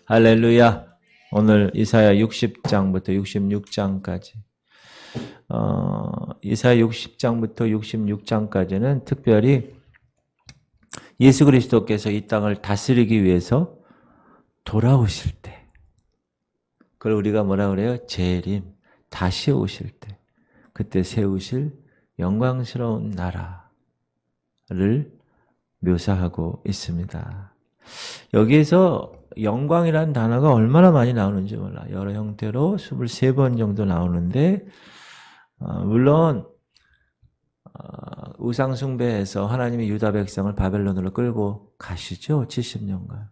할렐루야. 오늘 이사야 60장부터 66장까지 이사야 60장부터 66장까지는 특별히 예수 그리스도께서 이 땅을 다스리기 위해서 돌아오실 때, 그걸 우리가 뭐라 그래요? 재림, 다시 오실 때, 그때 세우실 영광스러운 나라를 묘사하고 있습니다. 여기에서 영광이라는 단어가 얼마나 많이 나오는지 몰라. 여러 형태로 23번 정도 나오는데, 물론 우상 숭배해서 하나님이 유다 백성을 바벨론으로 끌고 가시죠. 70년간.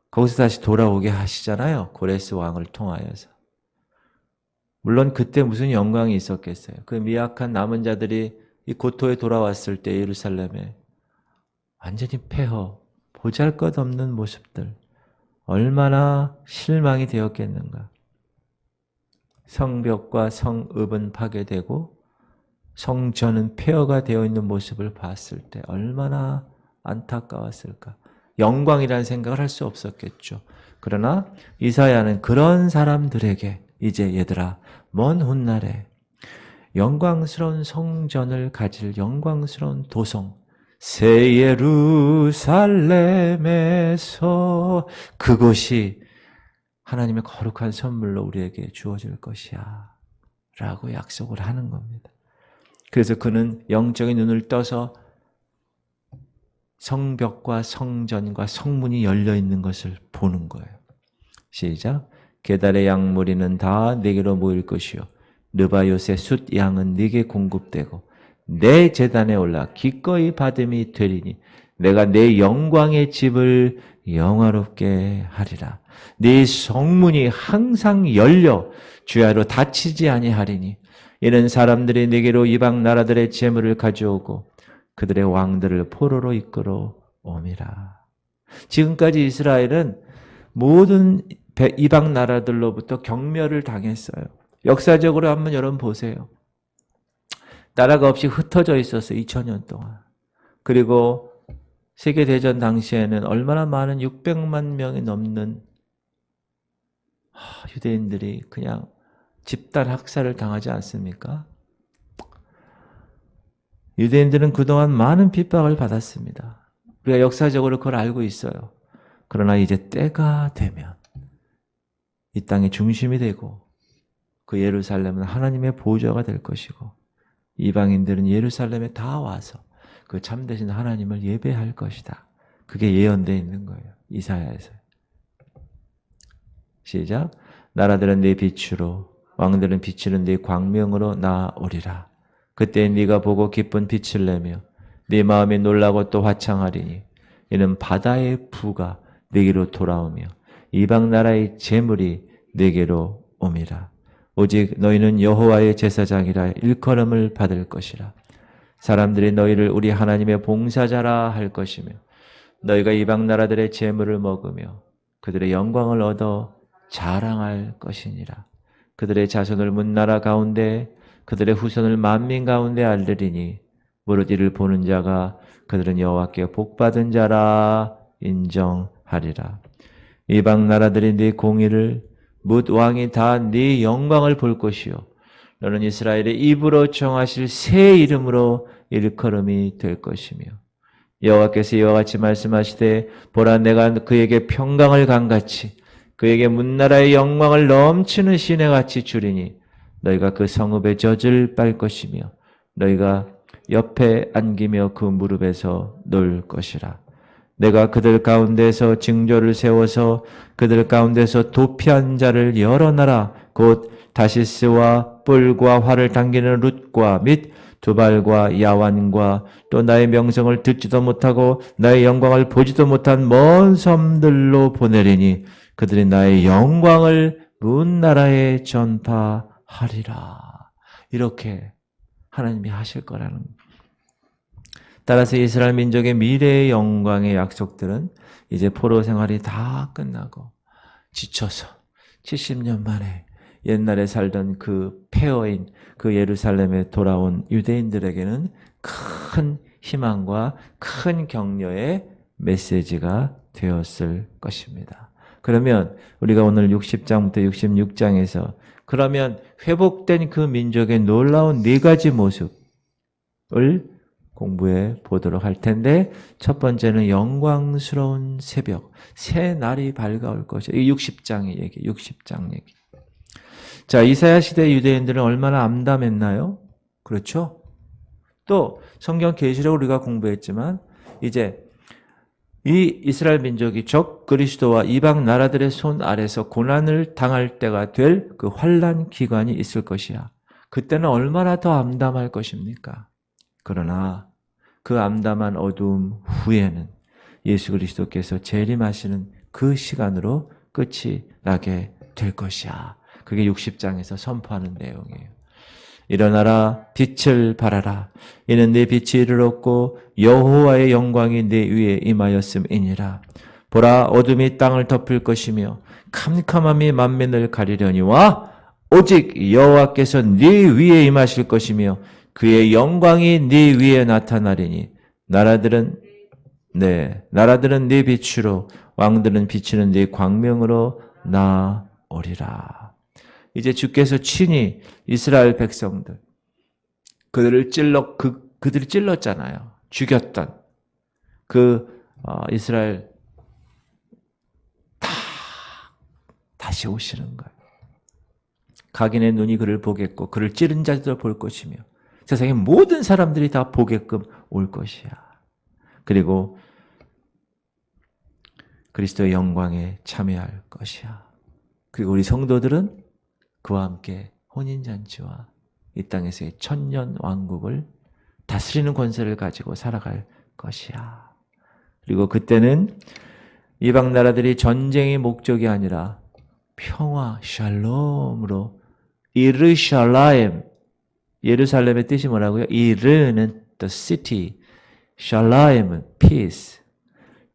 거기서 다시 돌아오게 하시잖아요. 고레스 왕을 통하여서. 물론 그때 무슨 영광이 있었겠어요. 그 미약한 남은 자들이 이 고토에 돌아왔을 때 예루살렘에 완전히 폐허, 보잘것없는 모습들, 얼마나 실망이 되었겠는가. 성벽과 성읍은 파괴되고 성전은 폐허가 되어 있는 모습을 봤을 때 얼마나 안타까웠을까. 영광이라는 생각을 할 수 없었겠죠. 그러나 이사야는 그런 사람들에게 이제 얘들아, 먼 훗날에 영광스러운 성전을 가질 영광스러운 도성, 새 예루살렘에서 그곳이 하나님의 거룩한 선물로 우리에게 주어질 것이야 라고 약속을 하는 겁니다. 그래서 그는 영적인 눈을 떠서 성벽과 성전과 성문이 열려있는 것을 보는 거예요. 시작. 게달의 양무리는 다 네게로 모일 것이요 느바요의 숫 양은 네게 공급되고 내 제단에 올라 기꺼이 받음이 되리니 내가 내 영광의 집을 영화롭게 하리라. 네 성문이 항상 열려 주야로 닫히지 아니하리니 이는 사람들이 네게로 이방 나라들의 재물을 가져오고 그들의 왕들을 포로로 이끌어 옴이라. 지금까지 이스라엘은 모든 이방 나라들로부터 경멸을 당했어요. 역사적으로 한번 여러분 보세요. 나라가 없이 흩어져 있었어요. 2000년 동안. 그리고 세계대전 당시에는 얼마나 많은 600만 명이 넘는 유대인들이 그냥 집단 학살을 당하지 않습니까? 유대인들은 그동안 많은 핍박을 받았습니다. 우리가 역사적으로 그걸 알고 있어요. 그러나 이제 때가 되면 이 땅의 중심이 되고 그 예루살렘은 하나님의 보좌가 될 것이고 이방인들은 예루살렘에 다 와서 그 참되신 하나님을 예배할 것이다. 그게 예언되어 있는 거예요. 이사야에서. 시작. 나라들은 네 빛으로 왕들은 비치는 네 광명으로 나오리라. 그때 네가 보고 기쁜 빛을 내며 네 마음이 놀라고 또 화창하리니 이는 바다의 부가 네게로 돌아오며 이방 나라의 재물이 네게로 옴이라. 오직 너희는 여호와의 제사장이라 일컬음을 받을 것이라. 사람들이 너희를 우리 하나님의 봉사자라 할 것이며 너희가 이방 나라들의 재물을 먹으며 그들의 영광을 얻어 자랑할 것이니라. 그들의 자손을 문나라 가운데 그들의 후손을 만민 가운데 알리리니 무릇 이를 보는 자가 그들은 여호와께 복받은 자라 인정하리라. 이방 나라들이 네 공의를 뭇 왕이 다 네 영광을 볼 것이요 너는 이스라엘의 입으로 정하실 새 이름으로 일컬음이 될 것이며 여호와께서 이와 같이 말씀하시되 보라 내가 그에게 평강을 강같이 그에게 문나라의 영광을 넘치는 시내같이 주리니 너희가 그 성읍의 젖을 빨 것이며 너희가 옆에 안기며 그 무릎에서 놀 것이라. 내가 그들 가운데서 징조를 세워서 그들 가운데서 도피한 자를 여러 나라 곧 다시스와 뿔과 활을 당기는 룻과 및 두발과 야완과 또 나의 명성을 듣지도 못하고 나의 영광을 보지도 못한 먼 섬들로 보내리니 그들이 나의 영광을 문 나라에 전파하리라. 이렇게 하나님이 하실 거라는 거예요. 따라서 이스라엘 민족의 미래의 영광의 약속들은 이제 포로 생활이 다 끝나고 지쳐서 70년 만에 옛날에 살던 그 폐허인 그 예루살렘에 돌아온 유대인들에게는 큰 희망과 큰 격려의 메시지가 되었을 것입니다. 그러면 우리가 오늘 60장부터 66장에서 그러면 회복된 그 민족의 놀라운 네 가지 모습을 공부해 보도록 할 텐데, 첫 번째는 영광스러운 새벽, 새 날이 밝아올 것이야. 이 60장의 얘기, 60장 얘기. 자, 이사야 시대 유대인들은 얼마나 암담했나요? 그렇죠? 또 성경 계시록 우리가 공부했지만 이제 이 이스라엘 민족이 적 그리스도와 이방 나라들의 손 아래서 고난을 당할 때가 될 그 환난 기간이 있을 것이야. 그때는 얼마나 더 암담할 것입니까? 그러나 그 암담한 어두움 후에는 예수 그리스도께서 재림하시는 그 시간으로 끝이 나게 될 것이야. 그게 60장에서 선포하는 내용이에요. 일어나라, 빛을 발하라. 이는 내 빛이 이르렀고 여호와의 영광이 내 위에 임하였음이니라. 보라, 어둠이 땅을 덮을 것이며 캄캄함이 만민을 가리려니와 오직 여호와께서 네 위에 임하실 것이며 그의 영광이 네 위에 나타나리니 나라들은 네 빛으로 왕들은 비치는 네 광명으로 나오리라. 이제 주께서 친히 이스라엘 백성들, 그들이 찔렀잖아요. 죽였던 이스라엘 다시 오시는 거예요. 각인의 눈이 그를 보겠고 그를 찌른 자들도 볼 것이며 세상의 모든 사람들이 다 보게끔 올 것이야. 그리고 그리스도의 영광에 참여할 것이야. 그리고 우리 성도들은 그와 함께 혼인잔치와 이 땅에서의 천년 왕국을 다스리는 권세를 가지고 살아갈 것이야. 그리고 그때는 이방 나라들이 전쟁의 목적이 아니라 평화, 샬롬으로 이르샬라임, 예루살렘의 뜻이 뭐라고요? 이르는 the city, 샬라임은 peace,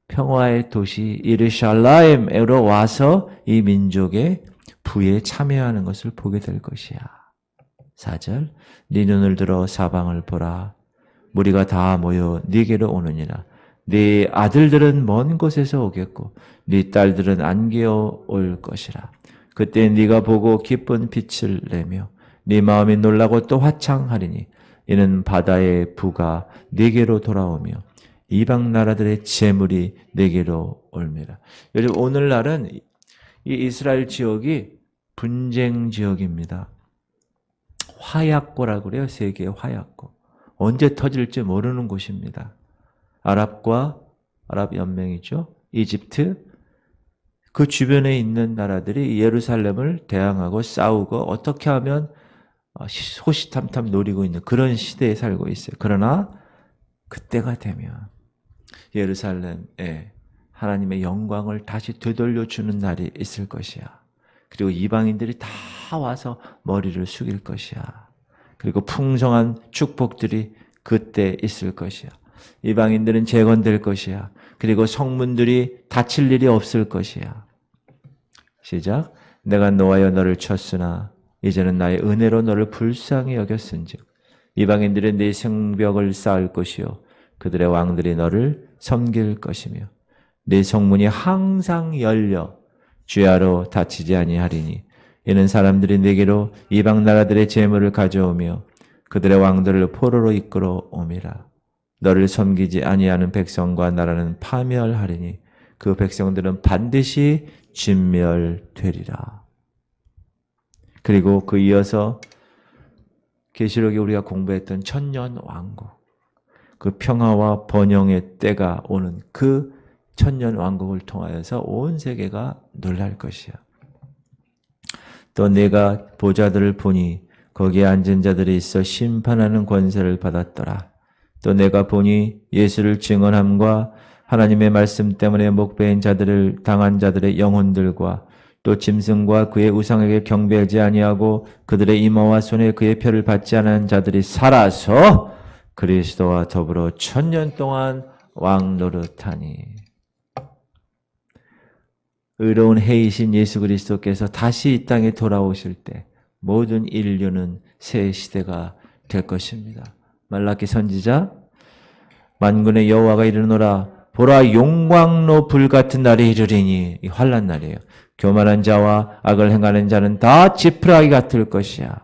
평화의 도시 이르샬라임으로 와서 이 민족의 부에 참여하는 것을 보게 될 것이야. 4절, 네 눈을 들어 사방을 보라. 무리가 다 모여 네게로 오느니라. 네 아들들은 먼 곳에서 오겠고 네 딸들은 안개어 올 것이라. 그때 네가 보고 기쁜 빛을 내며 네 마음이 놀라고 또 화창하리니 이는 바다의 부가 네게로 돌아오며 이방 나라들의 재물이 네게로 올미라. 여러분, 오늘날은 이 이스라엘 지역이 분쟁 지역입니다. 화약고라고 그래요. 세계의 화약고. 언제 터질지 모르는 곳입니다. 아랍 연맹이죠. 이집트, 그 주변에 있는 나라들이 예루살렘을 대항하고 싸우고 어떻게 하면 호시탐탐 노리고 있는 그런 시대에 살고 있어요. 그러나 그때가 되면 예루살렘에 하나님의 영광을 다시 되돌려주는 날이 있을 것이야. 그리고 이방인들이 다 와서 머리를 숙일 것이야. 그리고 풍성한 축복들이 그때 있을 것이야. 이방인들은 재건될 것이야. 그리고 성문들이 닫힐 일이 없을 것이야. 시작. 내가 노하여 너를 쳤으나 이제는 나의 은혜로 너를 불쌍히 여겼은즉 이방인들은 네 성벽을 쌓을 것이요 그들의 왕들이 너를 섬길 것이며 네 성문이 항상 열려 주야로 닫히지 아니하리니 이는 사람들이 네게로 이방 나라들의 재물을 가져오며 그들의 왕들을 포로로 이끌어 옴이라. 너를 섬기지 아니하는 백성과 나라는 파멸하리니 그 백성들은 반드시 진멸되리라. 그리고 그 이어서 계시록에 우리가 공부했던 천년 왕국, 그 평화와 번영의 때가 오는 그 천년 왕국을 통하여서 온 세계가 놀랄 것이야. 또 내가 보좌들을 보니 거기에 앉은 자들이 있어 심판하는 권세를 받았더라. 또 내가 보니 예수를 증언함과 하나님의 말씀 때문에 목배인 자들을 당한 자들의 영혼들과 또 짐승과 그의 우상에게 경배하지 아니하고 그들의 이마와 손에 그의 표를 받지 않은 자들이 살아서 그리스도와 더불어 천년 동안 왕 노릇하니. 의로운 해이신 예수 그리스도께서 다시 이 땅에 돌아오실 때 모든 인류는 새 시대가 될 것입니다. 말라기 선지자, 만군의 여호와가 이르노라 보라 용광로 불같은 날이 이르리니 이 환난 날이에요. 교만한 자와 악을 행하는 자는 다 지푸라기 같을 것이야.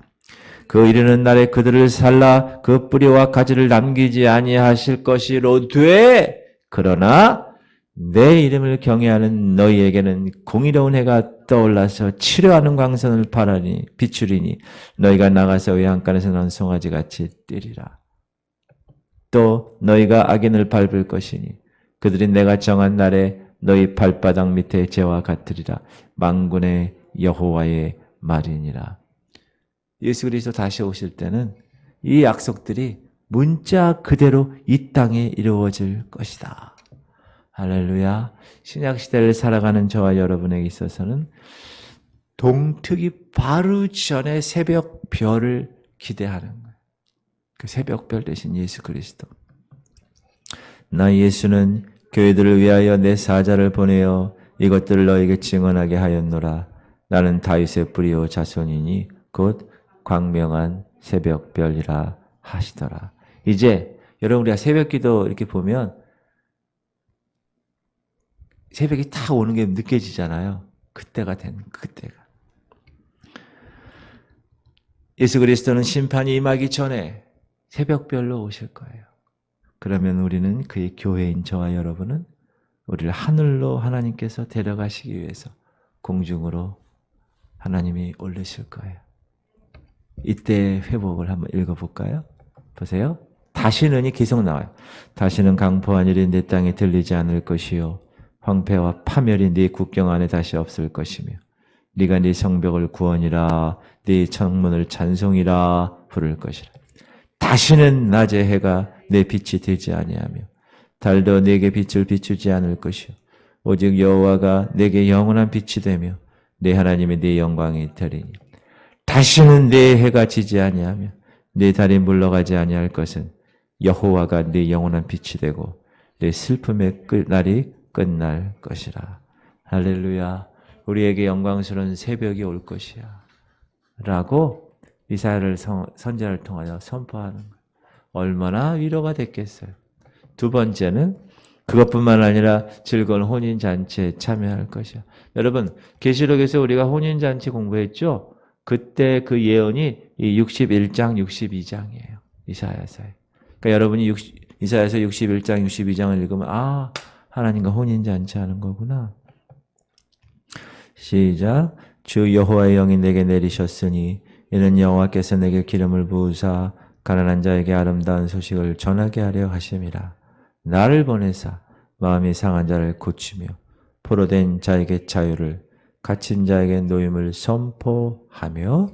그 이르는 날에 그들을 살라 그 뿌리와 가지를 남기지 아니하실 것이로되 그러나 내 이름을 경외하는 너희에게는 공의로운 해가 떠올라서 치료하는 광선을 비추리니 너희가 나가서 외양간에서 난 송아지같이 뛰리라. 또 너희가 악인을 밟을 것이니 그들이 내가 정한 날에 너희 발바닥 밑에 재와 같으리라. 만군의 여호와의 말이니라. 예수 그리스도 다시 오실 때는 이 약속들이 문자 그대로 이 땅에 이루어질 것이다. 할렐루야. 신약시대를 살아가는 저와 여러분에게 있어서는 동특이 바로 전에 새벽별을 기대하는 거예요. 그 새벽별 대신 예수 그리스도. 나 예수는 교회들을 위하여 내 사자를 보내어 이것들을 너에게 증언하게 하였노라. 나는 다윗의 뿌리요 자손이니 곧 광명한 새벽별이라 하시더라. 이제 여러분 우리가 새벽기도 이렇게 보면 새벽이 딱 오는 게 느껴지잖아요. 그때가. 예수 그리스도는 심판이 임하기 전에 새벽별로 오실 거예요. 그러면 우리는 그의 교회인 저와 여러분은 우리를 하늘로 하나님께서 데려가시기 위해서 공중으로 하나님이 올리실 거예요. 이때 회복을 한번 읽어볼까요? 보세요. 다시는이 계속 나와요. 다시는 강포한 일이 내 땅에 들리지 않을 것이요 황폐와 파멸이 네 국경 안에 다시 없을 것이며 네가 네 성벽을 구원이라 네 창문을 찬송이라 부를 것이라. 다시는 낮에 해가 내 빛이 되지 아니하며 달도 내게 빛을 비추지 않을 것이요 오직 여호와가 내게 영원한 빛이 되며 내 하나님의 네 영광이 되리니 다시는 내 해가 지지 아니하며 내 달이 물러가지 아니할 것은 여호와가 네 영원한 빛이 되고 내 슬픔의 날이 끝날 것이라. 할렐루야. 우리에게 영광스러운 새벽이 올 것이야 라고 이사야를 선지자를 통하여 선포하는 거예요. 얼마나 위로가 됐겠어요. 두 번째는 그것뿐만 아니라 즐거운 혼인잔치에 참여할 것이야. 여러분 계시록에서 우리가 혼인잔치 공부했죠? 그때 그 예언이 이 61장 62장이에요. 이사야서에. 그러니까 여러분이 이사야서 61장 62장을 읽으면 아 하나님과 혼인잔치 하는 거구나. 시작. 주 여호와의 영이 내게 내리셨으니 이는 여호와께서 내게 기름을 부으사 가난한 자에게 아름다운 소식을 전하게 하려 하심이라. 나를 보내사 마음이 상한 자를 고치며 포로된 자에게 자유를 갇힌 자에게 노임을 선포하며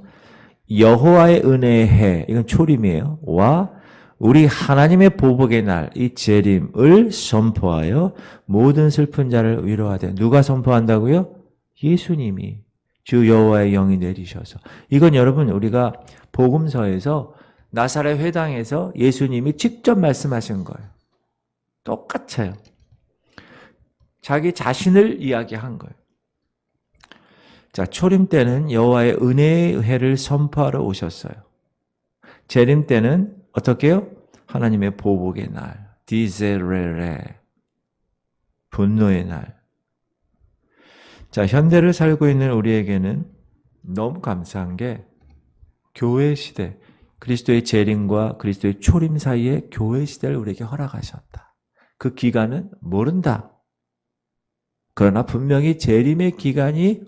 여호와의 은혜의 해, 이건 초림이에요. 와 우리 하나님의 보복의 날, 이 재림을 선포하여 모든 슬픈 자를 위로하되. 누가 선포한다고요? 예수님이. 주 여호와의 영이 내리셔서. 이건 여러분 우리가 복음서에서 나사렛 회당에서 예수님이 직접 말씀하신 거예요. 똑같아요. 자기 자신을 이야기한 거예요. 자, 초림 때는 여호와의 은혜의 해를 선포하러 오셨어요. 재림 때는 어떻게 해요? 하나님의 보복의 날, 디제레레, 분노의 날. 자, 현대를 살고 있는 우리에게는 너무 감사한 게 교회 시대, 그리스도의 재림과 그리스도의 초림 사이에 교회 시대를 우리에게 허락하셨다. 그 기간은 모른다. 그러나 분명히 재림의 기간이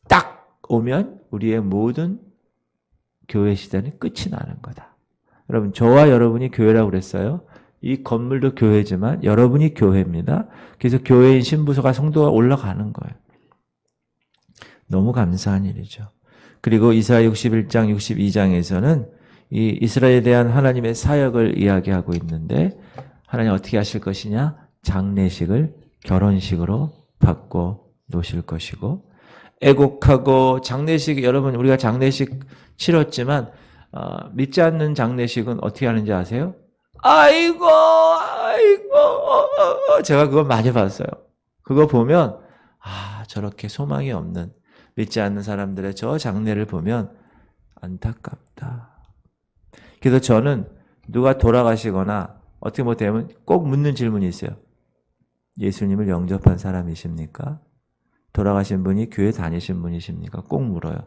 딱 오면 우리의 모든 교회 시대는 끝이 나는 거다. 여러분, 저와 여러분이 교회라고 그랬어요. 이 건물도 교회지만 여러분이 교회입니다. 그래서 교회인 신부소가 성도가 올라가는 거예요. 너무 감사한 일이죠. 그리고 이사야 61장, 62장에서는 이 이스라엘에 대한 하나님의 사역을 이야기하고 있는데 하나님 어떻게 하실 것이냐? 장례식을 결혼식으로 바꿔 놓으실 것이고 애곡하고 장례식, 여러분 우리가 장례식 치렀지만 믿지 않는 장례식은 어떻게 하는지 아세요? 아이고 제가 그거 많이 봤어요. 그거 보면 저렇게 소망이 없는 믿지 않는 사람들의 저 장례를 보면 안타깝다. 그래서 저는 누가 돌아가시거나 어떻게 되면 꼭 묻는 질문이 있어요. 예수님을 영접한 사람이십니까? 돌아가신 분이 교회 다니신 분이십니까? 꼭 물어요.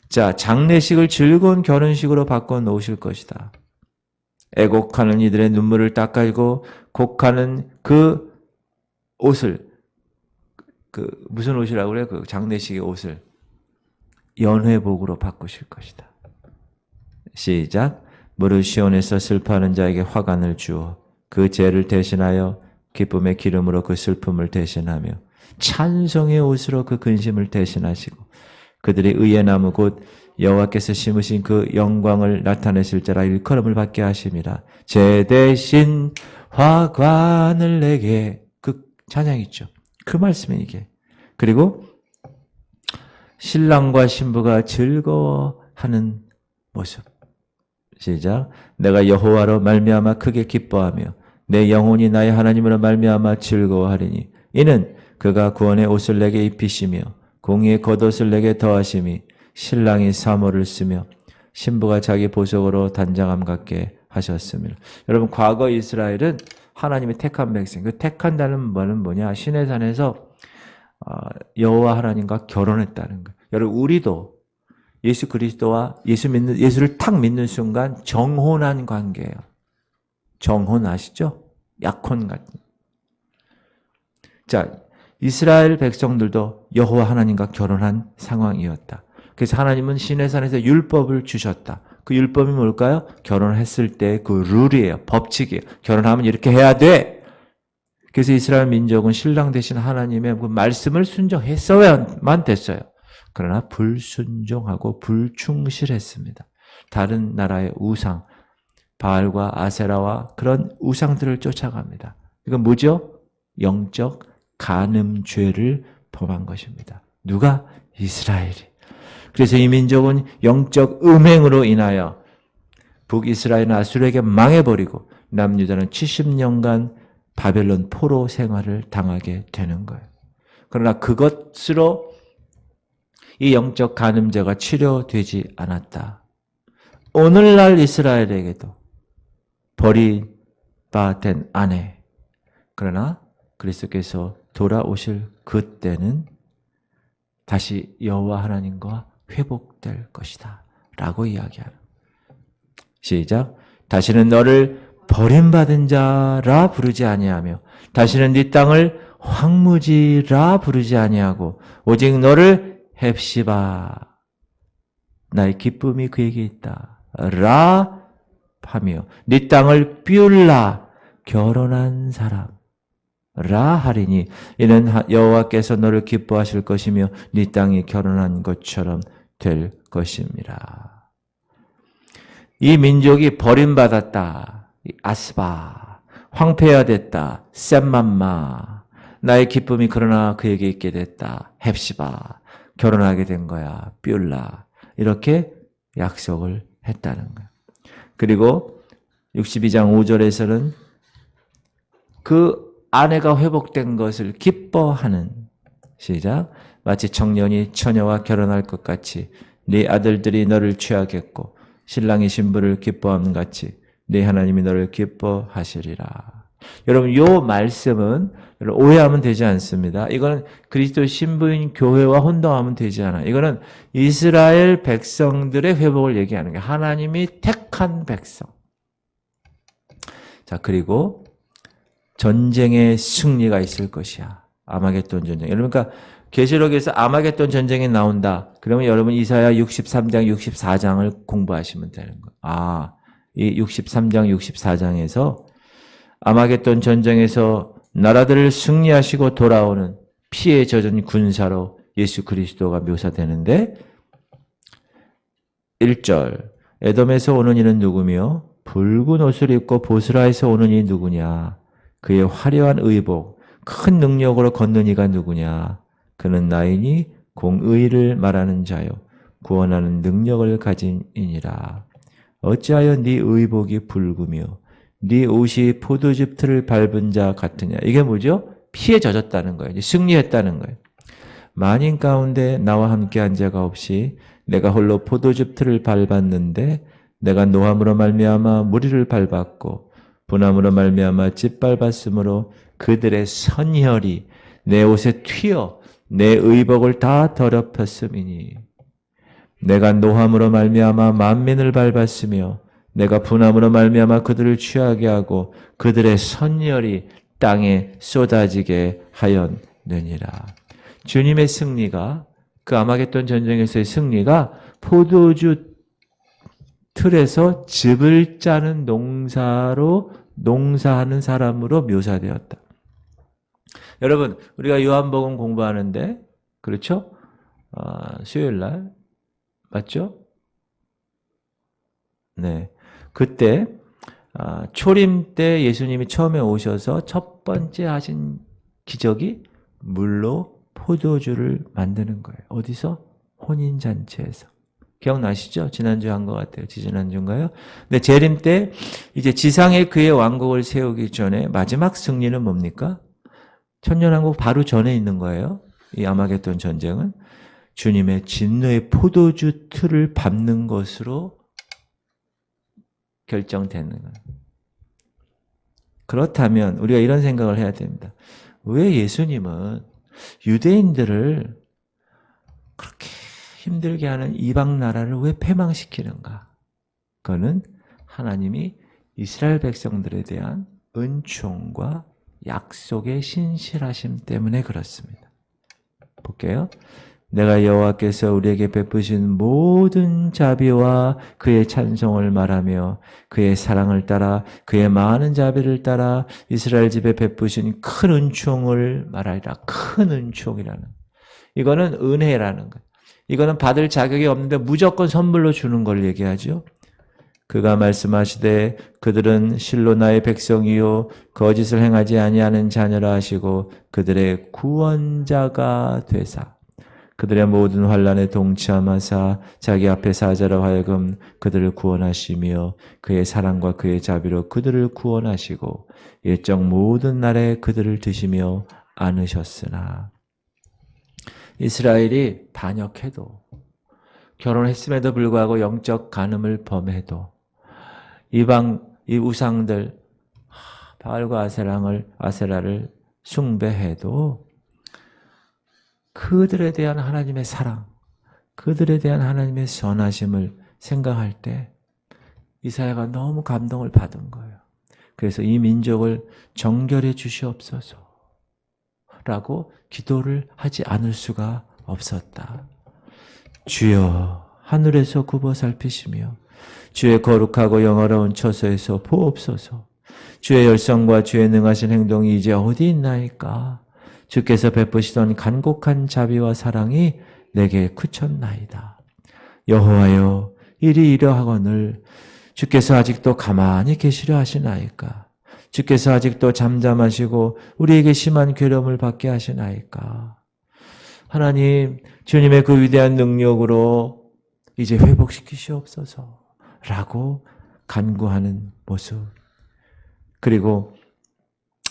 자, 장례식을 즐거운 결혼식으로 바꿔놓으실 것이다. 애곡하는 이들의 눈물을 닦아주고 곡하는 그 옷을, 무슨 옷이라고 그래요? 그 장례식의 옷을 연회복으로 바꾸실 것이다. 시작. 무릇 시온에서 슬퍼하는 자에게 화관을 주어 그 죄를 대신하여 기쁨의 기름으로 그 슬픔을 대신하며 찬송의 옷으로 그 근심을 대신하시고 그들의 의의 나무 곧 여호와께서 심으신 그 영광을 나타내실 자라 일컬음을 받게 하심이라. 죄 대신 화관을 내게, 그 찬양 있죠. 그 말씀이 이게. 그리고 신랑과 신부가 즐거워하는 모습. 시작. 내가 여호와로 말미암아 크게 기뻐하며 내 영혼이 나의 하나님으로 말미암아 즐거워하리니 이는 그가 구원의 옷을 내게 입히시며 공의의 겉옷을 내게 더하심이 신랑이 사모를 쓰며 신부가 자기 보석으로 단장함 같게 하셨습니다. 여러분, 과거 이스라엘은 하나님이 택한 백성, 그 택한다는 말은 뭐냐? 시내산에서 여호와 하나님과 결혼했다는 거예요. 여러분, 우리도 예수 그리스도와 예수를 탁 믿는 순간 정혼한 관계예요. 정혼 아시죠? 약혼 같은. 자, 이스라엘 백성들도 여호와 하나님과 결혼한 상황이었다. 그래서 하나님은 시내산에서 율법을 주셨다. 그 율법이 뭘까요? 결혼했을 때 그 룰이에요. 법칙이에요. 결혼하면 이렇게 해야 돼. 그래서 이스라엘 민족은 신랑 대신 하나님의 그 말씀을 순종했어야만 됐어요. 그러나 불순종하고 불충실했습니다. 다른 나라의 우상, 바알과 아세라와 그런 우상들을 쫓아갑니다. 이건 뭐죠? 영적 간음죄를 범한 것입니다. 누가? 이스라엘이. 그래서 이 민족은 영적 음행으로 인하여 북이스라엘은 아수르에게 망해버리고 남유다는 70년간 바벨론 포로 생활을 당하게 되는 거예요. 그러나 그것으로 이 영적 간음죄가 치료되지 않았다. 오늘날 이스라엘에게도 버림받은 아내, 그러나 그리스도께서 돌아오실 그때는 다시 여호와 하나님과 회복될 것이다 라고 이야기하는. 시작. 다시는 너를 버림받은 자라 부르지 아니하며 다시는 네 땅을 황무지라 부르지 아니하고 오직 너를 헵시바 나의 기쁨이 그에게 있다 라 하며 네 땅을 뷸라 결혼한 사람 라 하리니 이는 여호와께서 너를 기뻐하실 것이며 네 땅이 결혼한 것처럼 될 것입니다. 이 민족이 버림받았다. 아스바 황폐화됐다. 셈맘마 나의 기쁨이 그러나 그에게 있게 됐다. 헵시바 결혼하게 된 거야. 뷸라 이렇게 약속을 했다는 거야. 그리고 62장 5절에서는 그 아내가 회복된 것을 기뻐하는 시작. 마치 청년이 처녀와 결혼할 것 같이 네 아들들이 너를 취하겠고 신랑이 신부를 기뻐함 같이 네 하나님이 너를 기뻐하시리라. 여러분, 이 말씀은 오해하면 되지 않습니다. 이거는 그리스도 신부인 교회와 혼동하면 되지 않아요. 이거는 이스라엘 백성들의 회복을 얘기하는 거예요. 하나님이 택한 백성. 자, 그리고 전쟁의 승리가 있을 것이야. 아마겟돈 전쟁. 여러분, 그러니까 계시록에서 아마겟돈 전쟁이 나온다. 그러면 여러분 이사야 63장, 64장을 공부하시면 되는 거예요. 이 63장, 64장에서 아마겟돈 전쟁에서 나라들을 승리하시고 돌아오는 피에 젖은 군사로 예수 그리스도가 묘사되는데 1절 에돔에서 오는 이는 누구며 붉은 옷을 입고 보스라에서 오는 이는 누구냐 그의 화려한 의복 큰 능력으로 걷는 이가 누구냐 그는 나이니 공의를 말하는 자요 구원하는 능력을 가진 이니라. 어찌하여 네 의복이 붉으며 네 옷이 포도즙 틀을 밟은 자 같으냐. 이게 뭐죠? 피에 젖었다는 거예요. 승리했다는 거예요. 만인 가운데 나와 함께한 자가 없이 내가 홀로 포도즙 틀을 밟았는데 내가 노함으로 말미암아 무리를 밟았고 분함으로 말미암아 짓밟았으므로 그들의 선혈이 내 옷에 튀어 내 의복을 다 더럽혔음이니 내가 노함으로 말미암아 만민을 밟았으며 내가 분함으로 말미암아 그들을 취하게 하고 그들의 선혈이 땅에 쏟아지게 하였느니라. 주님의 승리가, 그 아마겟돈 전쟁에서의 승리가 포도주 틀에서 즙을 짜는 농사하는 사람으로 묘사되었다. 여러분, 우리가 요한복음 공부하는데, 그렇죠? 수요일 날 맞죠? 네. 그때 초림 때 예수님이 처음에 오셔서 첫 번째 하신 기적이 물로 포도주를 만드는 거예요. 어디서? 혼인잔치에서. 기억나시죠? 지난주에 한 것 같아요. 지지난주인가요? 근데 재림 때 이제 지상에 그의 왕국을 세우기 전에 마지막 승리는 뭡니까? 천년왕국 바로 전에 있는 거예요. 이 아마겟돈 전쟁은 주님의 진노의 포도주 틀을 밟는 것으로 결정되는 거예요. 그렇다면 우리가 이런 생각을 해야 됩니다. 왜 예수님은 유대인들을 그렇게 힘들게 하는 이방 나라를 왜 패망시키는가? 그거는 하나님이 이스라엘 백성들에 대한 은총과 약속의 신실하심 때문에 그렇습니다. 볼게요. 내가 여호와께서 우리에게 베푸신 모든 자비와 그의 찬송을 말하며 그의 사랑을 따라 그의 많은 자비를 따라 이스라엘 집에 베푸신 큰 은총을 말하리라. 큰 은총이라는, 이거는 은혜라는 거예요. 이거는 받을 자격이 없는데 무조건 선물로 주는 걸 얘기하죠. 그가 말씀하시되 그들은 실로 나의 백성이요 거짓을 행하지 아니하는 자녀라 하시고 그들의 구원자가 되사 그들의 모든 환난에 동참하사 자기 앞에 사자로 하여금 그들을 구원하시며 그의 사랑과 그의 자비로 그들을 구원하시고 일정 모든 날에 그들을 드시며 안으셨으나 이스라엘이 반역해도 결혼했음에도 불구하고 영적 간음을 범해도 이방 이 우상들 바알과 아세라를 숭배해도 그들에 대한 하나님의 사랑, 그들에 대한 하나님의 선하심을 생각할 때 이사야가 너무 감동을 받은 거예요. 그래서 이 민족을 정결해 주시옵소서 라고 기도를 하지 않을 수가 없었다. 주여 하늘에서 굽어 살피시며 주의 거룩하고 영화로운 처소에서 보옵소서. 주의 열성과 주의 능하신 행동이 이제 어디 있나이까? 주께서 베푸시던 간곡한 자비와 사랑이 내게 그쳤나이다. 여호와여 이리 이러하거늘 주께서 아직도 가만히 계시려 하시나이까? 주께서 아직도 잠잠하시고 우리에게 심한 괴로움을 받게 하시나이까? 하나님, 주님의 그 위대한 능력으로 이제 회복시키시옵소서 라고 간구하는 모습. 그리고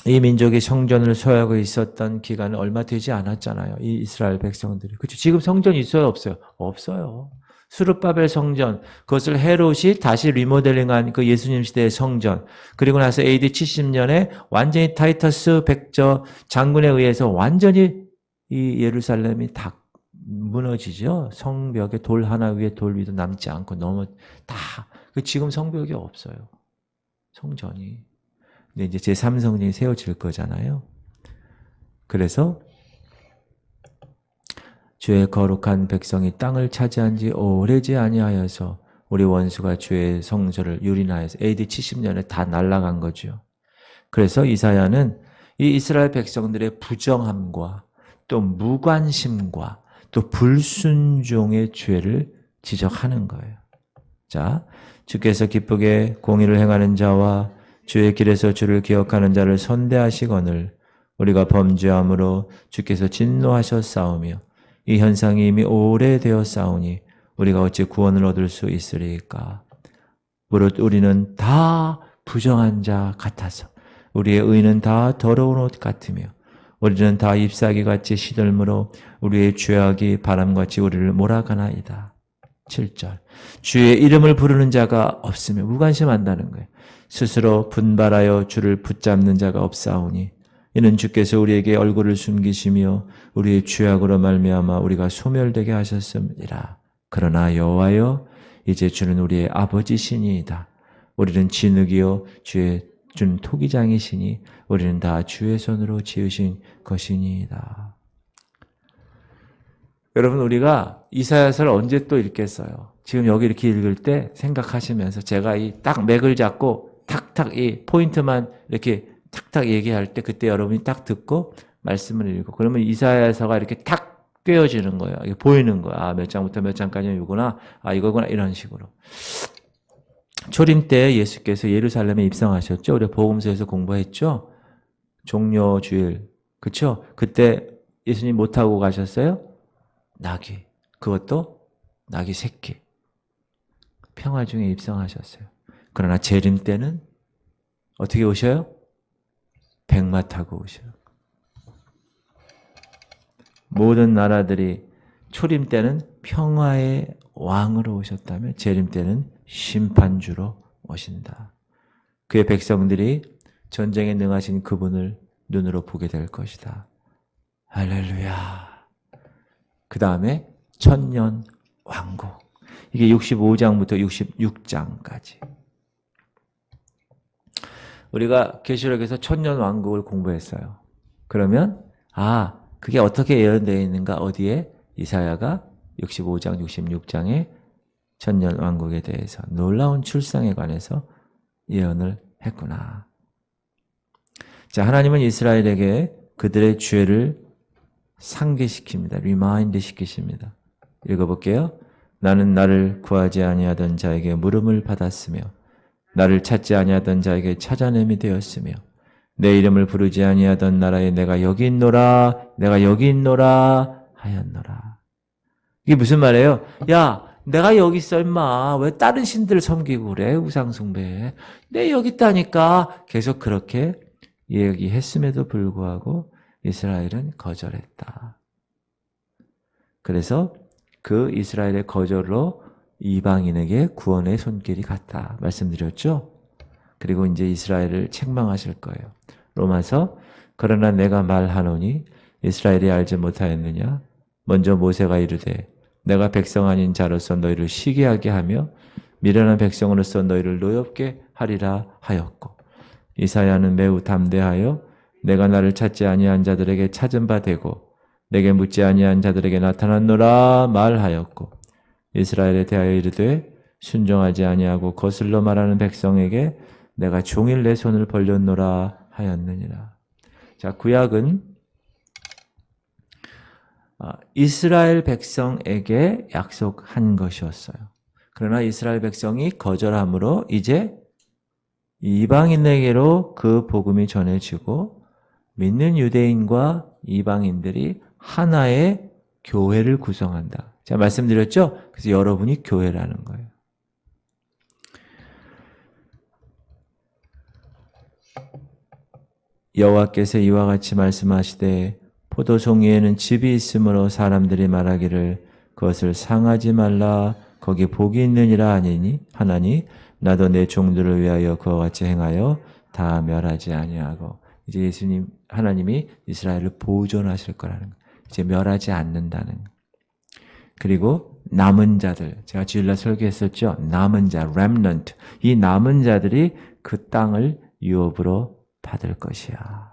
이 민족이 성전을 소유하고 있었던 기간은 얼마 되지 않았잖아요. 이 이스라엘 백성들이. 그렇죠? 지금 성전이 있어요, 없어요? 없어요. 수르바벨 성전, 그것을 헤롯이 다시 리모델링한 그 예수님 시대의 성전, 그리고 나서 AD 70년에 완전히 타이터스 백저 장군에 의해서 완전히 이 예루살렘이 다 무너지죠. 성벽에 돌 하나 위에 돌 위도 남지 않고 너무 다. 지금 성벽이 없어요. 성전이. 근데 이제 제3성전이 세워질 거잖아요. 그래서 주의 거룩한 백성이 땅을 차지한 지 오래지 아니하여서 우리 원수가 주의 성소를 유린하여서 AD 70년에 다 날아간 거죠. 그래서 이사야는 이 이스라엘 백성들의 부정함과 또 무관심과 또 불순종의 죄를 지적하는 거예요. 자, 주께서 기쁘게 공의를 행하는 자와 주의 길에서 주를 기억하는 자를 선대하시거늘 우리가 범죄함으로 주께서 진노하셨사오며 이 현상이 이미 오래되었사오니 우리가 어찌 구원을 얻을 수 있으리까? 무릇 우리는 다 부정한 자 같아서 우리의 의는 다 더러운 옷 같으며 우리는 다 잎사귀같이 시들므로 우리의 죄악이 바람같이 우리를 몰아가나이다. 7절. 주의 이름을 부르는 자가 없으며 무관심한다는 거예요. 스스로 분발하여 주를 붙잡는 자가 없사오니 이는 주께서 우리에게 얼굴을 숨기시며 우리의 죄악으로 말미암아 우리가 소멸되게 하셨음이라. 그러나 여호와여, 이제 주는 우리의 아버지시니이다. 우리는 진흙이요 주의 준 토기장이시니 우리는 다 주의 손으로 지으신 것이니이다. 여러분, 우리가 이사야서를 언제 또 읽겠어요? 지금 여기 이렇게 읽을 때 생각하시면서 제가 이 딱 맥을 잡고 탁탁 이 포인트만 이렇게 탁탁 얘기할 때 그때 여러분이 딱 듣고 말씀을 읽고 그러면 이사야서가 이렇게 탁 꿰어지는 거예요. 이게 보이는 거야. 아, 몇 장부터 몇 장까지는 이거구나. 아, 이거구나. 이런 식으로. 초림 때 예수께서 예루살렘에 입성하셨죠. 우리 복음서에서 공부했죠. 종려주일. 그쵸? 그때 예수님 못 타고 가셨어요? 나귀. 그것도 나귀 새끼. 평화 중에 입성하셨어요. 그러나 재림 때는 어떻게 오셔요? 백마 타고 오셔요. 모든 나라들이 초림 때는 평화의 왕으로 오셨다면 재림 때는 심판주로 오신다. 그의 백성들이 전쟁에 능하신 그분을 눈으로 보게 될 것이다. 할렐루야. 그 다음에 천년 왕국. 이게 65장부터 66장까지. 우리가 계시록에서 천년 왕국을 공부했어요. 그러면 그게 어떻게 예언되어 있는가? 어디에? 이사야가 65장, 66장에 천년 왕국에 대해서 놀라운 출상에 관해서 예언을 했구나. 자, 하나님은 이스라엘에게 그들의 죄를 상기시킵니다. 리마인드 시키십니다. 읽어볼게요. 나는 나를 구하지 아니하던 자에게 물음을 받았으며 나를 찾지 아니하던 자에게 찾아냄이 되었으며 내 이름을 부르지 아니하던 나라에 내가 여기 있노라 하였노라. 이게 무슨 말이에요? 야, 내가 여기 있어 임마. 왜 다른 신들을 섬기고 그래? 우상숭배. 내 여기 있다니까. 계속 그렇게 얘기했음에도 불구하고 이스라엘은 거절했다. 그래서 그 이스라엘의 거절로 이방인에게 구원의 손길이 갔다. 말씀드렸죠? 그리고 이제 이스라엘을 책망하실 거예요. 로마서 그러나 내가 말하노니 이스라엘이 알지 못하였느냐? 먼저 모세가 이르되 내가 백성 아닌 자로서 너희를 시기하게 하며 미련한 백성으로서 너희를 노엽게 하리라 하였고 이사야는 매우 담대하여 내가 나를 찾지 아니한 자들에게 찾은 바 되고 내게 묻지 아니한 자들에게 나타났노라 말하였고 이스라엘에 대하여 이르되 순종하지 아니하고 거슬러 말하는 백성에게 내가 종일 내 손을 벌렸노라 하였느니라. 자, 구약은 이스라엘 백성에게 약속한 것이었어요. 그러나 이스라엘 백성이 거절함으로 이제 이방인에게로 그 복음이 전해지고 믿는 유대인과 이방인들이 하나의 교회를 구성한다. 제가 말씀드렸죠? 그래서 여러분이 교회라는 거예요. 여호와께서 이와 같이 말씀하시되 포도송이에는 즙이 있으므로 사람들이 말하기를 그것을 상하지 말라 거기 복이 있느니라 하나니 나도 내 종들을 위하여 그와 같이 행하여 다 멸하지 아니하고 이제 예수님 하나님이 이스라엘을 보존하실 거라는 거예요. 이제 멸하지 않는다는 거예요. 그리고 남은 자들 제가 주일날 설교했었죠. 남은 자 remnant 이 남은 자들이 그 땅을 유업으로 받을 것이야.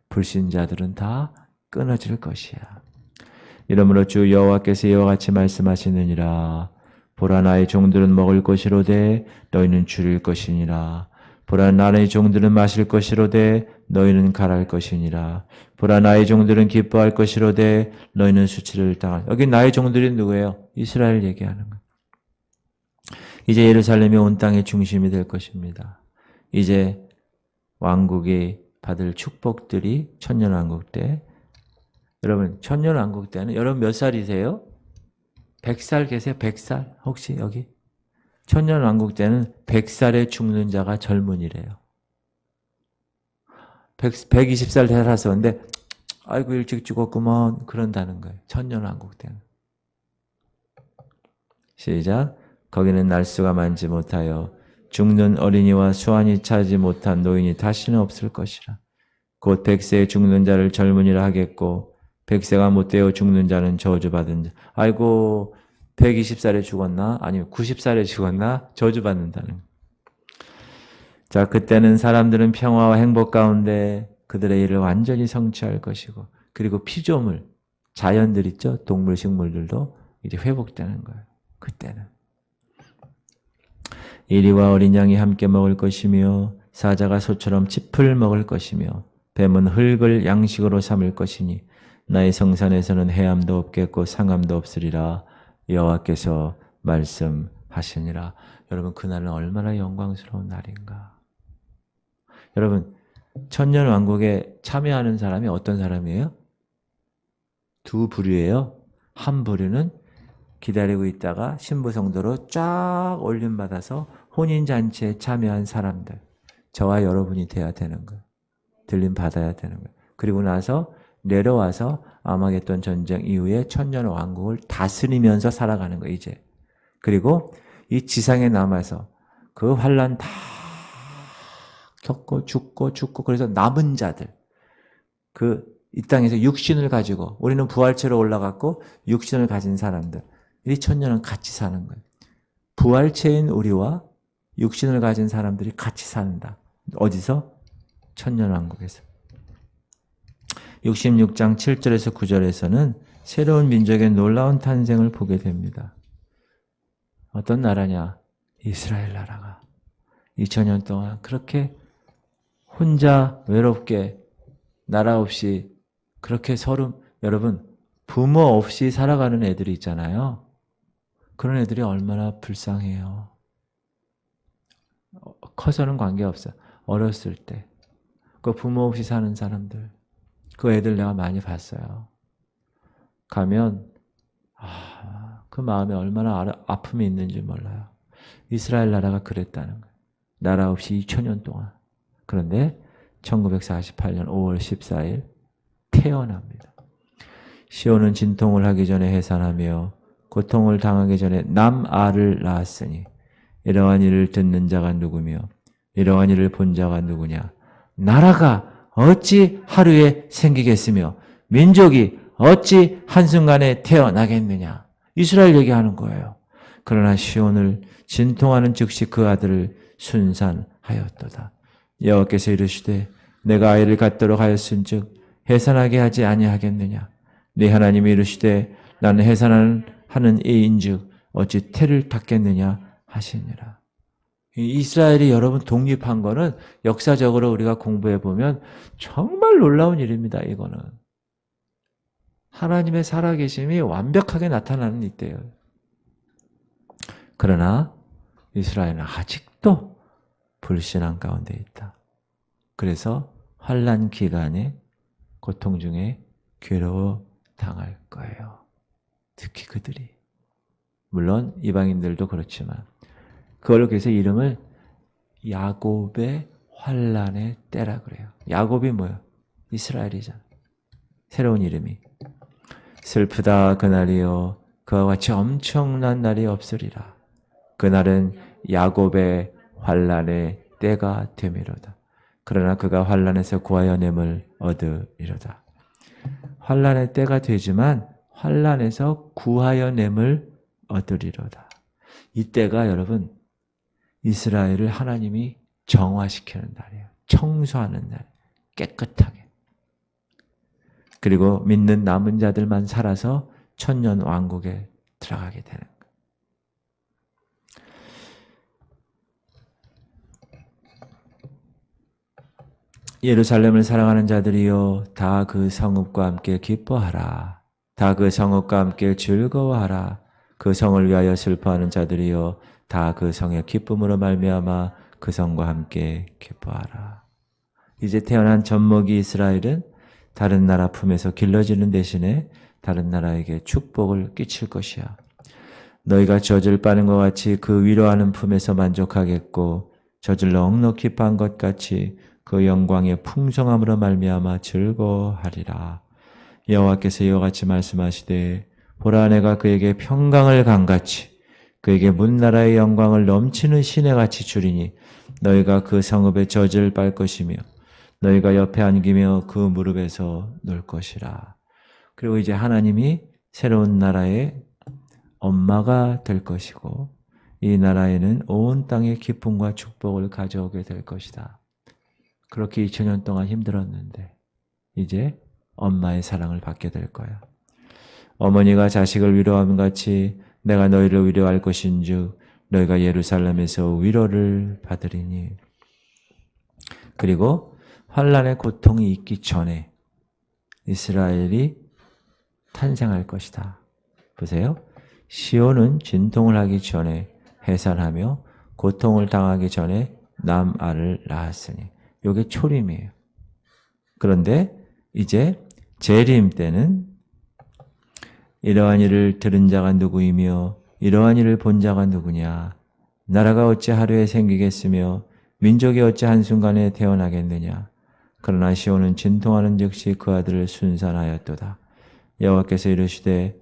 불신자들은 다 끊어질 것이야. 이러므로 주 여호와께서 이와 같이 말씀하시느니라. 보라 나의 종들은 먹을 것이로되 너희는 줄일 것이니라. 보라 나의 종들은 마실 것이로되 너희는 갈할 것이니라. 보라 나의 종들은 기뻐할 것이로되 너희는 수치를 당할. 여기 나의 종들이 누구예요? 이스라엘 얘기하는 거예요. 이제 예루살렘이 온 땅의 중심이 될 것입니다. 이제 왕국이 받을 축복들이 천년왕국 때 여러분 천년왕국 때는 여러분 몇 살이세요? 100살 계세요? 100살? 혹시 여기? 천년왕국 때는 100살에 죽는 자가 젊은이래요. 120살 살아서 근데 아이고 일찍 죽었구먼 그런다는 거예요. 천년왕국 때는. 시작. 거기는 날수가 많지 못하여 죽는 어린이와 수완이 차지 못한 노인이 다시는 없을 것이라. 곧 100세에 죽는 자를 젊은이라 하겠고 100세가 못되어 죽는 자는 저주받은 자. 아이고 120살에 죽었나? 아니면 90살에 죽었나? 저주받는다는. 자, 그때는 사람들은 평화와 행복 가운데 그들의 일을 완전히 성취할 것이고, 그리고 피조물, 자연들 있죠? 동물, 식물들도 이제 회복되는 거예요. 그때는. 이리와 어린 양이 함께 먹을 것이며 사자가 소처럼 짚을 먹을 것이며 뱀은 흙을 양식으로 삼을 것이니 나의 성산에서는 해함도 없겠고 상함도 없으리라 여호와께서 말씀하시니라. 여러분, 그날은 얼마나 영광스러운 날인가. 여러분, 천년왕국에 참여하는 사람이 어떤 사람이에요? 두 부류예요. 한 부류는 기다리고 있다가 신부성도로 쫙 올림받아서 혼인잔치에 참여한 사람들. 저와 여러분이 돼야 되는 거예요. 들림 받아야 되는 거예요. 그리고 나서 내려와서 아마겟돈 전쟁 이후에 천년왕국을 다스리면서 살아가는 거예요, 이제. 그리고 이 지상에 남아서 그 환난 다 겪고 죽고 그래서 남은 자들, 이 땅에서 육신을 가지고 우리는 부활체로 올라갔고 육신을 가진 사람들, 이 천년은 같이 사는 거예요. 부활체인 우리와 육신을 가진 사람들이 같이 산다. 어디서? 천년왕국에서. 66장 7절에서 9절에서는 새로운 민족의 놀라운 탄생을 보게 됩니다. 어떤 나라냐? 이스라엘 나라가 2000년 동안 그렇게 혼자 외롭게 나라 없이 그렇게 여러분, 부모 없이 살아가는 애들이 있잖아요. 그런 애들이 얼마나 불쌍해요. 커서는 관계없어요. 어렸을 때 그 부모 없이 사는 사람들, 그 애들 내가 많이 봤어요. 가면 그 마음에 얼마나 아픔이 있는지 몰라요. 이스라엘 나라가 그랬다는 거예요. 나라 없이 2000년 동안. 그런데 1948년 5월 14일 태어납니다. 시온은 진통을 하기 전에 해산하며 고통을 당하기 전에 남아를 낳았으니 이러한 일을 듣는 자가 누구며 이러한 일을 본 자가 누구냐. 나라가 어찌 하루에 생기겠으며 민족이 어찌 한순간에 태어나겠느냐. 이스라엘 얘기하는 거예요. 그러나 시온을 진통하는 즉시 그 아들을 순산하였도다. 여호와께서 이르시되 내가 아이를 갖도록 하였은즉 해산하게 하지 아니하겠느냐. 네 하나님이 이르시되 나는 해산하는 이인즉 어찌 태를 닦겠느냐 하시니라. 이스라엘이 여러분 독립한 거는 역사적으로 우리가 공부해 보면 정말 놀라운 일입니다. 이거는 하나님의 살아계심이 완벽하게 나타나는 이때예요. 그러나 이스라엘은 아직도 불신앙 가운데 있다. 그래서 환난 기간에 고통 중에 괴로워 당할 거예요. 특히 그들이. 물론 이방인들도 그렇지만 그걸로 그래서 이름을 야곱의 환난의 때라 그래요. 야곱이 뭐예요? 이스라엘이잖아. 새로운 이름이. 슬프다 그날이요 그와 같이 엄청난 날이 없으리라. 그날은 야곱의 환난의 때가 되미로다. 그러나 그가 환난에서 구하여 냄을 얻으리로다. 환난의 때가 되지만 환난에서 구하여 냄을 얻으리로다. 이때가 여러분 이스라엘을 하나님이 정화시키는 날이에요. 청소하는 날. 깨끗하게. 그리고 믿는 남은 자들만 살아서 천년 왕국에 들어가게 되는 거예요. 예루살렘을 사랑하는 자들이여 다 그 성읍과 함께 기뻐하라. 다 그 성읍과 함께 즐거워하라. 그 성을 위하여 슬퍼하는 자들이여 다 그 성의 기쁨으로 말미암아 그 성과 함께 기뻐하라. 이제 태어난 젖먹이 이스라엘은 다른 나라 품에서 길러지는 대신에 다른 나라에게 축복을 끼칠 것이야. 너희가 젖을 빠는 것 같이 그 위로하는 품에서 만족하겠고 젖을 넉넉히 빤 것 같이 그 영광의 풍성함으로 말미암아 즐거워하리라. 여호와께서 이와 같이 말씀하시되 보라 내가 그에게 평강을 강같이 그에게 문나라의 영광을 넘치는 시내같이 주리니 너희가 그 성읍의 젖을 빨 것이며 너희가 옆에 안기며 그 무릎에서 놀 것이라. 그리고 이제 하나님이 새로운 나라의 엄마가 될 것이고 이 나라에는 온 땅의 기쁨과 축복을 가져오게 될 것이다. 그렇게 2000년 동안 힘들었는데 이제 엄마의 사랑을 받게 될 거야. 어머니가 자식을 위로함 같이 내가 너희를 위로할 것인즉 너희가 예루살렘에서 위로를 받으리니. 그리고 환난의 고통이 있기 전에 이스라엘이 탄생할 것이다. 보세요. 시온은 진통을 하기 전에 해산하며 고통을 당하기 전에 남아를 낳았으니 이게 초림이에요. 그런데 이제 재림 때는 이러한 일을 들은 자가 누구이며 이러한 일을 본 자가 누구냐? 나라가 어찌 하루에 생기겠으며 민족이 어찌 한순간에 태어나겠느냐? 그러나 시온은 진통하는 즉시 그 아들을 순산하였도다. 여호와께서 이르시되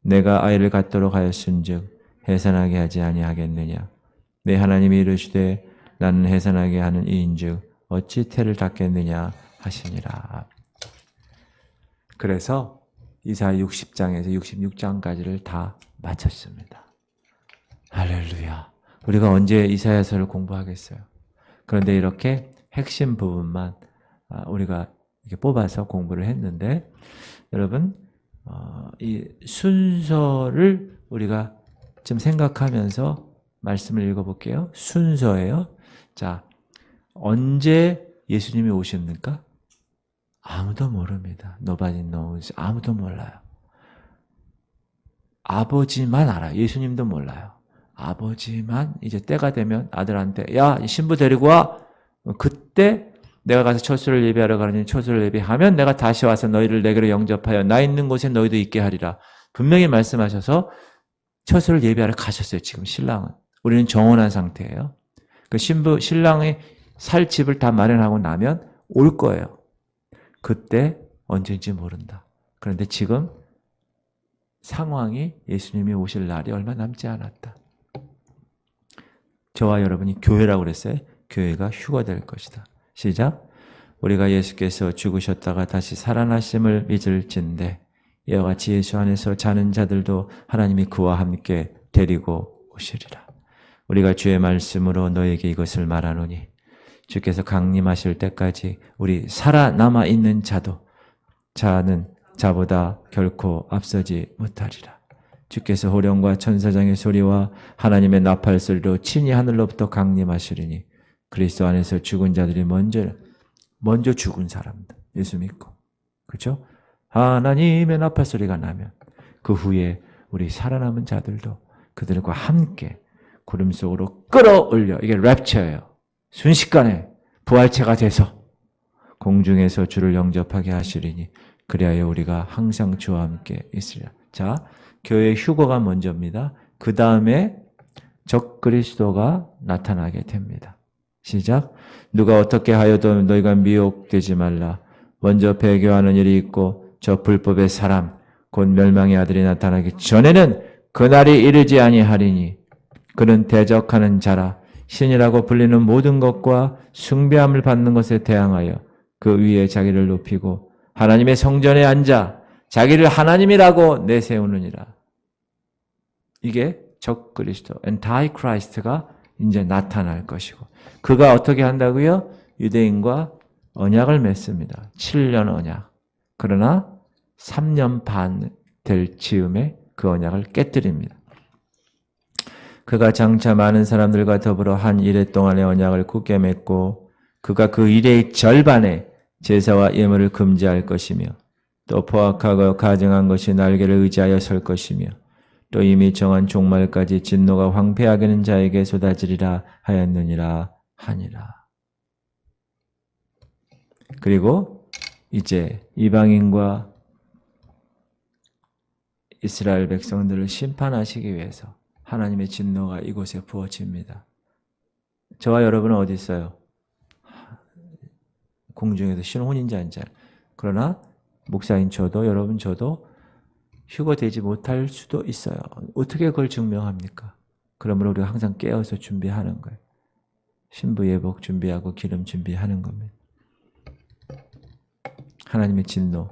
내가 아이를 갖도록 하였은즉 해산하게 하지 아니하겠느냐? 내 하나님이 이르시되 나는 해산하게 하는 이인즉 어찌 태를 닫겠느냐 하시니라. 그래서 이사야 60장에서 66장까지를 다 마쳤습니다. 할렐루야. 우리가 언제 이사야서를 공부하겠어요? 그런데 이렇게 핵심 부분만 우리가 이렇게 뽑아서 공부를 했는데 여러분 이 순서를 우리가 좀 생각하면서 말씀을 읽어볼게요. 순서예요. 자, 언제 예수님이 오십니까? 아무도 모릅니다. Nobody knows. 아무도 몰라요. 아버지만 알아요. 예수님도 몰라요. 아버지만 이제 때가 되면 아들한테 야, 신부 데리고 와. 그때 내가 가서 처소를 예비하러 가느니 처소를 예비하면 내가 다시 와서 너희를 내게로 영접하여 나 있는 곳에 너희도 있게 하리라. 분명히 말씀하셔서 처소를 예비하러 가셨어요. 지금 신랑은. 우리는 정혼한 상태예요. 그 신랑이 살 집을 다 마련하고 나면 올 거예요. 그때 언제인지 모른다. 그런데 지금 상황이 예수님이 오실 날이 얼마 남지 않았다. 저와 여러분이 교회라고 그랬어요. 교회가 휴가 될 것이다. 시작. 우리가 예수께서 죽으셨다가 다시 살아나심을 믿을진대 이와 같이 예수 안에서 자는 자들도 하나님이 그와 함께 데리고 오시리라. 우리가 주의 말씀으로 너에게 이것을 말하노니 주께서 강림하실 때까지 우리 살아남아 있는 자는 자보다 결코 앞서지 못하리라. 주께서 호령과 천사장의 소리와 하나님의 나팔 소리로 친히 하늘로부터 강림하시리니 그리스도 안에서 죽은 자들이 먼저 죽은 사람들 예수 믿고 그렇죠? 하나님의 나팔 소리가 나면 그 후에 우리 살아남은 자들도 그들과 함께 구름 속으로 끌어올려 이게 랩처예요. 순식간에 부활체가 돼서 공중에서 주를 영접하게 하시리니 그리하여 우리가 항상 주와 함께 있으리라. 자, 교회 휴거가 먼저입니다. 그 다음에 적그리스도가 나타나게 됩니다. 시작. 누가 어떻게 하여도 너희가 미혹되지 말라. 먼저 배교하는 일이 있고 저 불법의 사람 곧 멸망의 아들이 나타나기 전에는 그날이 이르지 아니하리니 그는 대적하는 자라. 신이라고 불리는 모든 것과 숭배함을 받는 것에 대항하여 그 위에 자기를 높이고 하나님의 성전에 앉아 자기를 하나님이라고 내세우느니라. 이게 적그리스도, 엔타이크라이스트가 이제 나타날 것이고 그가 어떻게 한다고요? 유대인과 언약을 맺습니다. 7년 언약. 그러나 3년 반 될 즈음에 그 언약을 깨뜨립니다. 그가 장차 많은 사람들과 더불어 한 이레 동안의 언약을 굳게 맺고 그가 그 이레의 절반에 제사와 예물을 금지할 것이며 또 포악하고 가증한 것이 날개를 의지하여 설 것이며 또 이미 정한 종말까지 진노가 황폐하게는 자에게 쏟아지리라 하였느니라 하니라. 그리고 이제 이방인과 이스라엘 백성들을 심판하시기 위해서 하나님의 진노가 이곳에 부어집니다. 저와 여러분은 어디 있어요? 공중에서 신혼인지 아닌지. 그러나 목사인 저도 여러분 저도 휴거되지 못할 수도 있어요. 어떻게 그걸 증명합니까? 그러므로 우리가 항상 깨어서 준비하는 거예요. 신부 예복 준비하고 기름 준비하는 겁니다. 하나님의 진노.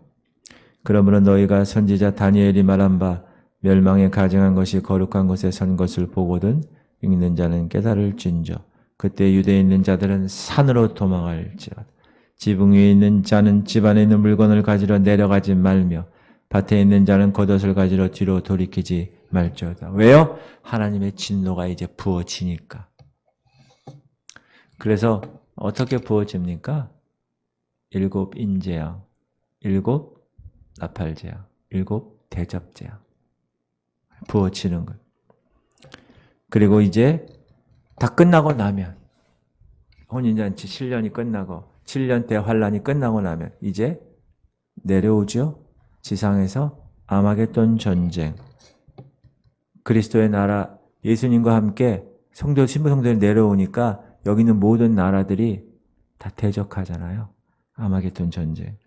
그러므로 너희가 선지자 다니엘이 말한 바 멸망에 가증한 것이 거룩한 곳에 선 것을 보거든 읽는 자는 깨달을진저. 그때 유대에 있는 자들은 산으로 도망할지어다. 지붕 위에 있는 자는 집 안에 있는 물건을 가지러 내려가지 말며 밭에 있는 자는 겉옷을 가지러 뒤로 돌이키지 말지어다. 왜요? 하나님의 진노가 이제 부어지니까. 그래서 어떻게 부어집니까? 7 인재양, 7 나팔재양, 7 대접재양 부어지는 것. 그리고 이제 다 끝나고 나면 혼인잔치 7년이 끝나고 7년 때 환란이 끝나고 나면 이제 내려오죠. 지상에서 아마겟돈 전쟁. 그리스도의 나라 예수님과 함께 신부 성도들이 내려오니까 여기 있는 모든 나라들이 다 대적하잖아요. 아마겟돈 전쟁.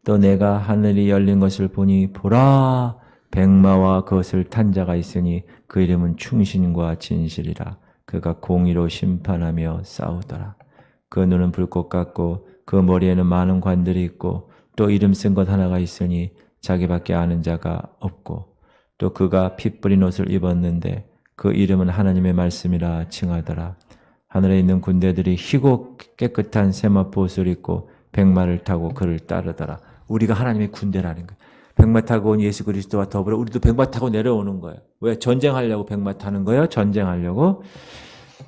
또 내가 하늘이 열린 것을 보니 보라 백마와 그것을 탄 자가 있으니 그 이름은 충신과 진실이라. 그가 공의로 심판하며 싸우더라. 그 눈은 불꽃 같고 그 머리에는 많은 관들이 있고 또 이름 쓴 것 하나가 있으니 자기밖에 아는 자가 없고 또 그가 피 뿌린 옷을 입었는데 그 이름은 하나님의 말씀이라 칭하더라. 하늘에 있는 군대들이 희고 깨끗한 세마포 옷을 입고 백마를 타고 그를 따르더라. 우리가 하나님의 군대라는 거예요. 백마 타고 온 예수 그리스도와 더불어 우리도 백마 타고 내려오는 거예요. 왜? 전쟁하려고 백마 타는 거예요? 전쟁하려고.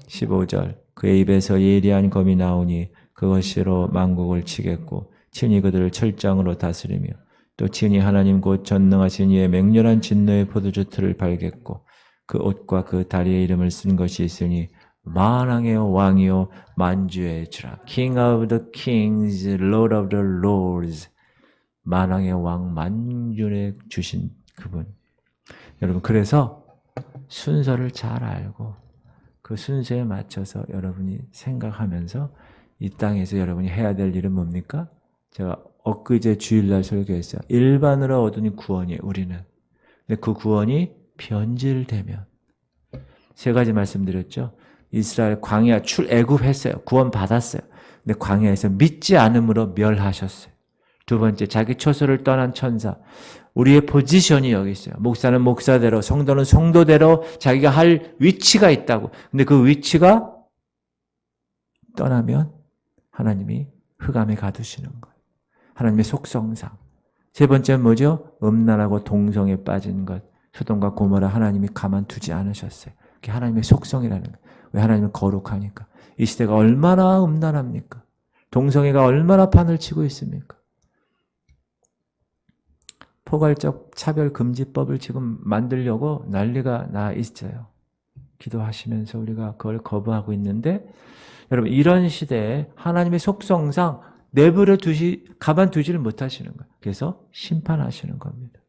15절 그의 입에서 예리한 검이 나오니 그것으로 만국을 치겠고 친히 그들을 철장으로 다스리며 또 친히 하나님 곧 전능하신 이의 맹렬한 진노의 포도주 틀을 발겠고 그 옷과 그 다리의 이름을 쓴 것이 있으니 만왕의 왕이요 만주의 주라. King of the kings, Lord of the lords. 만왕의 왕 만주의 주신 그분. 여러분 그래서 순서를 잘 알고 그 순서에 맞춰서 여러분이 생각하면서 이 땅에서 여러분이 해야 될 일은 뭡니까? 제가 엊그제 주일날 설교했어요. 일반으로 얻은 구원이에요. 우리는. 근데 그 구원이 변질되면 3가지 말씀드렸죠. 이스라엘 광야 애굽했어요. 구원 받았어요. 근데 광야에서 믿지 않음으로 멸하셨어요. 2번째, 자기 처소를 떠난 천사. 우리의 포지션이 여기 있어요. 목사는 목사대로, 성도는 성도대로 자기가 할 위치가 있다고. 근데 그 위치가 떠나면 하나님이 흑암에 가두시는 거예요. 하나님의 속성상. 3번째는 뭐죠? 음란하고 동성에 빠진 것. 소돔과 고모라 하나님이 가만두지 않으셨어요. 그게 하나님의 속성이라는 거예요. 왜? 하나님은 거룩하니까. 이 시대가 얼마나 음란합니까? 동성애가 얼마나 판을 치고 있습니까? 포괄적 차별금지법을 지금 만들려고 난리가 나 있어요. 기도하시면서 우리가 그걸 거부하고 있는데 여러분 이런 시대에 하나님의 속성상 가만두지를 못하시는 거예요. 그래서 심판하시는 겁니다.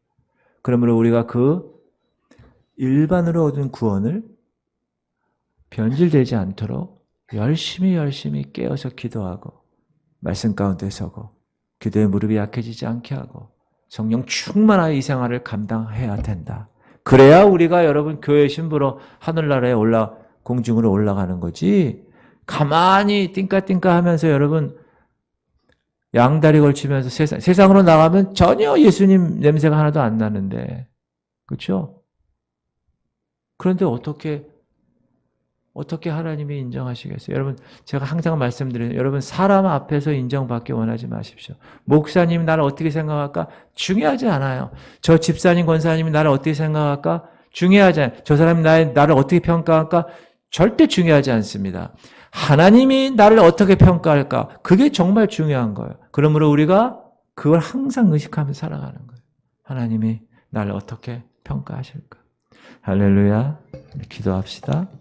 그러므로 우리가 그 일반으로 얻은 구원을 변질되지 않도록 열심히 깨어서 기도하고 말씀 가운데 서고 기도의 무릎이 약해지지 않게 하고 성령 충만하여 이 생활을 감당해야 된다. 그래야 우리가 여러분 교회 신부로 하늘나라에 공중으로 올라가는 거지. 가만히 띵까띵까 하면서 여러분 양다리 걸치면서 세상으로 나가면 전혀 예수님 냄새가 하나도 안 나는데. 그렇죠? 그런데 어떻게 하나님이 인정하시겠어요? 여러분 제가 항상 말씀드리는 여러분 사람 앞에서 인정받기 원하지 마십시오. 목사님이 나를 어떻게 생각할까? 중요하지 않아요. 저 집사님 권사님이 나를 어떻게 생각할까? 중요하지 않아요. 저 사람이 나를 어떻게 평가할까? 절대 중요하지 않습니다. 하나님이 나를 어떻게 평가할까? 그게 정말 중요한 거예요. 그러므로 우리가 그걸 항상 의식하면서 살아가는 거예요. 하나님이 나를 어떻게 평가하실까? 할렐루야. 기도합시다.